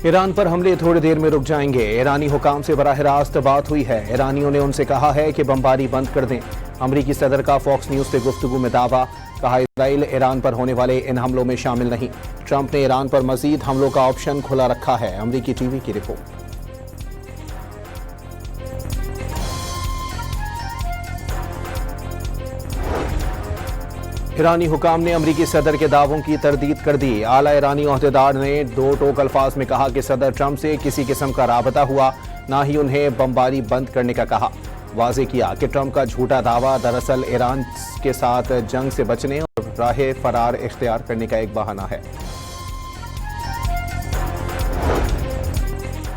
Iran पर हमले थोड़ी देर में रुक जाएंगे। ईरानी हुकाम से बराह रास्त बात हुई है। ईरानियों ने उनसे कहा है कि बमबारी बंद कर दें। अमरीकी सदर का फॉक्स न्यूज से गुफ्तगू में दावा, कहा इजराइल ईरान पर होने वाले इन हमलों में शामिल नहीं। ट्रंप ने ईरान पर मजीद हमलों का ऑप्शन खुला रखा है। अमरीकी टीवी की रिपोर्ट। ईरानी हुकाम ने अमरीकी सदर के दावों की तरदीद कर दी। आला ईरानी ओहदेदार ने दो टोक अल्फाज में कहा कि सदर ट्रंप से किसी किस्म का राबता हुआ, ना ही उन्हें बमबारी बंद करने का कहा। वाज़ेह किया कि ट्रंप का झूठा दावा दरअसल ईरान के साथ जंग से बचने और राह फरार इख्तियार करने का एक बहाना है।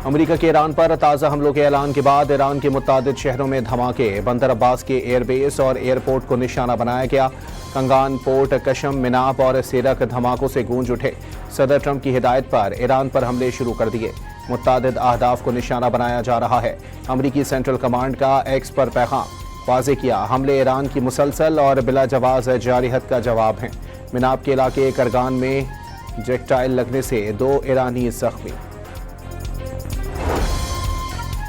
अमरीका के ईरान पर ताज़ा हमलों के ऐलान के बाद ईरान के मुत्तादिद शहरों में धमाके। बंदर अब्बास के एयरबेस और एयरपोर्ट को निशाना बनाया गया। कंगान, पोर्ट, कशम, मिनाप और सेरक धमाकों से गूंज उठे। सदर ट्रंप की हिदायत पर ईरान पर हमले शुरू कर दिए। मुत्तादिद अहदाफ को निशाना बनाया जा रहा है। अमरीकी सेंट्रल कमांड का एक्स पर पैगाम। वाज़ेह किया, हमले ईरान की मुसलसल और बिला जवाज जारिहत का जवाब हैं। मिनाप के इलाके करगान में जेक्टाइल लगने से 2 ईरानी जख्मी।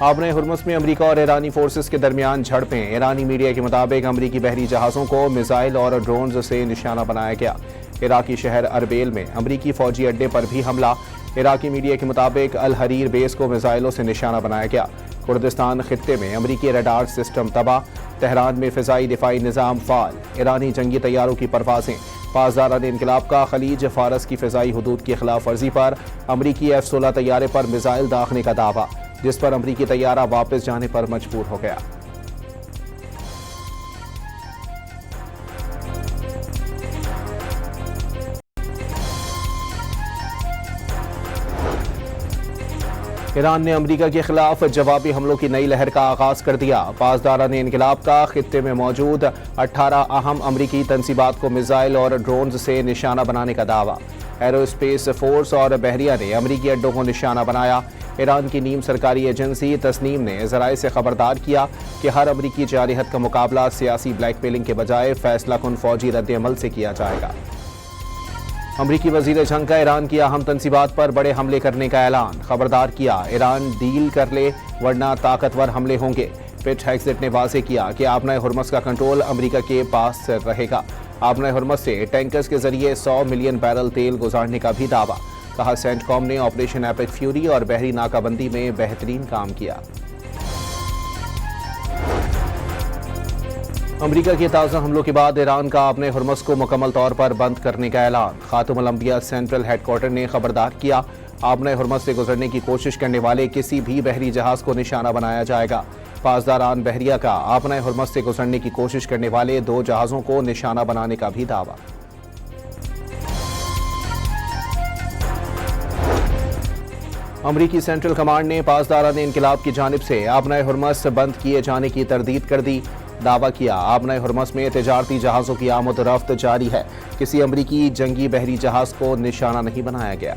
आबने हुर्मुज़ में अमरीका और ईरानी फोर्सेस के दरमियान झड़पें। ईरानी मीडिया के मुताबिक अमरीकी बहरी जहाज़ों को मिसाइल और ड्रोन्स से निशाना बनाया गया। इराकी शहर अरबेल में अमरीकी फौजी अड्डे पर भी हमला। इराकी मीडिया के मुताबिक अल हरीर बेस को मिसाइलों से निशाना बनाया गया। कुर्दिस्तान खित्ते में अमरीकी रडार सिस्टम तबाह। तेहरान में फ़िज़ाई दिफाई निज़ाम फ़ाल। ईरानी जंगी तैयारों की परवाज़ें। पासदारान इनकलाब का खलीज फ़ारस की फ़िज़ाई हदूद की खिलाफ वर्जी पर अमरीकी F-16 तैयारे पर मिसाइल दागने का दावा, जिस पर अमरीकी तैयारा वापस जाने पर मजबूर हो गया। ईरान ने अमरीका के खिलाफ जवाबी हमलों की नई लहर का आगाज कर दिया। पासदारान इनकलाब का खित्ते में मौजूद 18 अहम अमरीकी तंसीबात को मिसाइल और ड्रोन से निशाना बनाने का दावा। एरोस्पेस फोर्स और बहरिया ने अमरीकी अड्डों को निशाना बनाया। ईरान की नीम सरकारी एजेंसी तस्नीम ने ज़राए से खबरदार किया कि हर अमरीकी जारिहत का मुकाबला सियासी ब्लैकमेलिंग के बजाय फैसला कुन फौजी रद्द-ए-अमल से किया जाएगा। अमरीकी वज़ीर जंग का ईरान की अहम तंसीबात पर बड़े हमले करने का ऐलान। खबरदार किया, ईरान डील कर ले वरना ताकतवर हमले होंगे। पिट हेग्सेट ने वाज़ेह किया कि आबना हुर्मुज़ का कंट्रोल अमरीका के पास रहेगा। आबना हुर्मुज़ से टैंकर्स के जरिए 100 मिलियन बैरल तेल गुजारने का भी दावा। कहा, सेंटकॉम ने ऑपरेशन एपिक फ्यूरी और बहरी नाकाबंदी में बेहतरीन काम किया। अमरीका के ताज़ा हमलों के बाद ईरान का अपने हुर्मुज़ को मुकम्मल तौर पर बंद करने का ऐलान। खातुमुल अंबिया सेंट्रल हेडक्वार्टर ने खबरदार किया, आपने हुर्मुज़ से गुजरने की कोशिश करने वाले किसी भी बहरी जहाज़ को निशाना बनाया जाएगा। पासदारान बहरिया का आपने हुर्मुज़ से गुजरने की कोशिश करने वाले 2 जहाज़ों को निशाना बनाने का भी दावा। अमरीकी सेंट्रल कमांड ने पासदारान इनकलाब की जानिब से आपने हुर्मुज़ बंद किए जाने की तरदीद कर दी। दावा किया, आपने हुर्मुज़ में तिजारती जहाज़ों की आमद रफ्त जारी है। किसी अमरीकी जंगी बहरी जहाज़ को निशाना नहीं बनाया गया।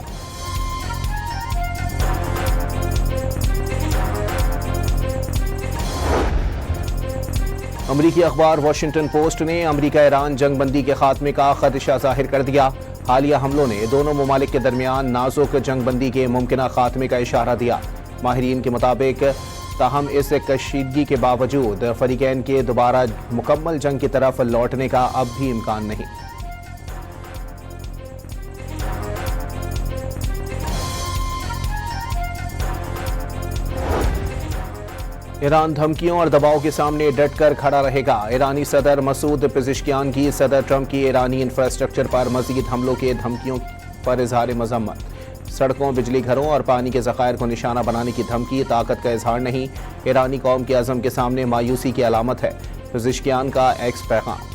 अमरीकी अखबार वाशिंगटन पोस्ट ने अमरीका ईरान जंग बंदी के खात्मे का खदशा जाहिर कर दिया। हालिया हमलों ने दोनों ममालिक के दरमियान नाजुक जंग बंदी के मुमकिना खात्मे का इशारा दिया। माहिरीन के मुताबिक ताहम इस कशीदगी के बावजूद फरीकैन के दोबारा मुकम्मल जंग की तरफ लौटने का अब भी इम्कान नहीं। ईरान धमकियों और दबाव के सामने डट कर खड़ा रहेगा। ईरानी सदर मसूद पेज़ेश्कियान की सदर ट्रंप की ईरानी इंफ्रास्ट्रक्चर पर मजीद हमलों के धमकियों पर इजहार मजम्मत। सड़कों, बिजली घरों और पानी के ज़खायर को निशाना बनाने की धमकी ताकत का इजहार नहीं, ईरानी कौम के अज़म के सामने मायूसी की अलामत है। पेज़ेश्कियान का एक्स पैगाम।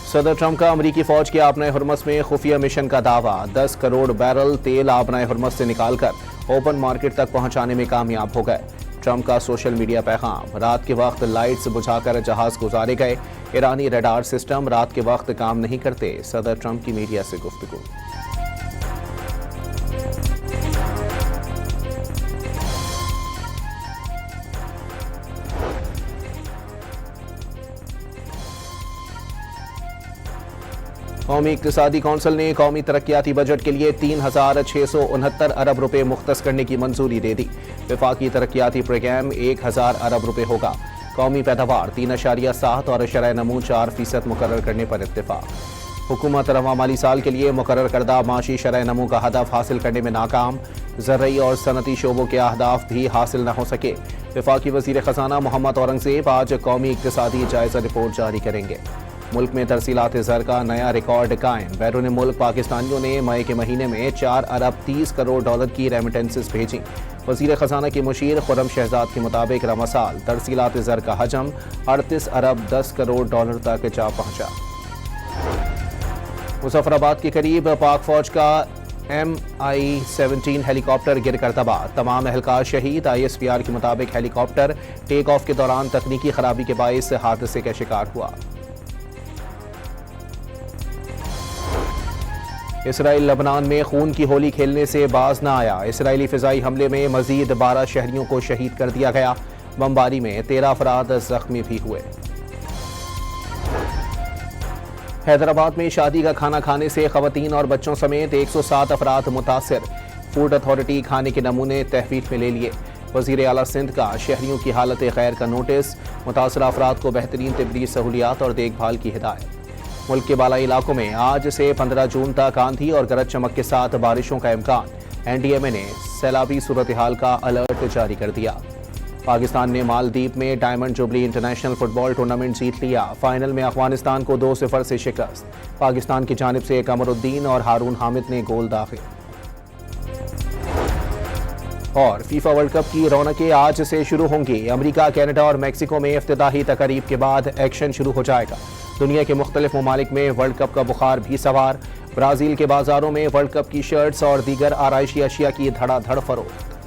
सदर ट्रंप का अमरीकी फौज के आबना हुर्मुज़ में खुफिया मिशन का दावा। 10 करोड़ बैरल तेल आबना हुर्मुज़ से निकालकर ओपन मार्केट तक पहुंचाने में कामयाब हो गए। ट्रंप का सोशल मीडिया पैगाम। रात के वक्त लाइट्स बुझाकर जहाज गुजारे गए। ईरानी रडार सिस्टम रात के वक्त काम नहीं करते। सदर ट्रंप की मीडिया से गुफ्तगू। قومی اقتصادی کونسل نے قومی ترقیاتی بجٹ کے لیے 3,669 ارب روپے مختص کرنے کی منظوری دے دی۔ وفاقی ترقیاتی پروگرام 1,000 ارب روپے ہوگا۔ قومی پیداوار 3.7 اور شرح نمو 4% مقرر کرنے پر اتفاق۔ حکومت رواں مالی سال کے لیے مقرر کردہ معاشی شرح نمو کا ہدف حاصل کرنے میں ناکام، زرعی اور صنعتی شعبوں کے اہداف بھی حاصل نہ ہو سکے۔ وفاقی وزیر خزانہ محمد اورنگزیب آج قومی اقتصادی جائزہ رپورٹ جاری کریں گے۔ ملک میں ترسیلات زر کا نیا ریکارڈ قائم۔ بیرون ملک پاکستانیوں نے مئی کے مہینے میں 4 ارب 30 کروڑ ڈالر کی ریمیٹنسز بھیجیں۔ وزیر خزانہ کی مشیر خرم شہزاد کے مطابق رواں سال ترسیلات زر کا حجم 38 ارب 10 کروڑ ڈالر تک جا پہنچا۔ مظفر آباد کے قریب پاک فوج کا MI-17 ہیلی کاپٹر گر کر تباہ، تمام اہلکار شہید۔ ISPR کے مطابق ہیلی کاپٹر ٹیک آف کے دوران تکنیکی خرابی کے باعث حادثے کا شکار ہوا۔ اسرائیل لبنان میں خون کی ہولی کھیلنے سے باز نہ آیا۔ اسرائیلی فضائی حملے میں مزید 12 شہریوں کو شہید کر دیا گیا۔ بمباری میں 13 افراد زخمی بھی ہوئے۔ حیدرآباد میں شادی کا کھانا کھانے سے خواتین اور بچوں سمیت 107 افراد متاثر۔ فوڈ اتھارٹی کھانے کے نمونے تحویل میں لے لیے۔ وزیر اعلیٰ سندھ کا شہریوں کی حالت غیر کا نوٹس، متاثرہ افراد کو بہترین طبی سہولیات اور دیکھ بھال کی ہدایت۔ ملک کے بالائی علاقوں میں آج سے 15 جون تک آندھی اور گرج چمک کے ساتھ بارشوں کا امکان۔ NDMA نے سیلابی صورتحال کا الرٹ جاری کر دیا۔ پاکستان نے مالدیپ میں ڈائمنڈ جوبلی انٹرنیشنل فٹ بال ٹورنامنٹ جیت لیا۔ فائنل میں افغانستان کو 2-0 سے شکست۔ پاکستان کی جانب سے قمر الدین اور ہارون حامد نے گول داخل۔ اور فیفا ورلڈ کپ کی رونقیں آج سے شروع ہوں گی۔ امریکہ، کینیڈا اور میکسیکو میں افتتاحی تقریب کے بعد ایکشن شروع ہو جائے گا۔ دنیا کے مختلف ممالک میں ورلڈ کپ کا بخار بھی سوار۔ برازیل کے بازاروں میں ورلڈ کپ کی شرٹس اور دیگر آرائشی اشیاء کی دھڑا دھڑ فروخت۔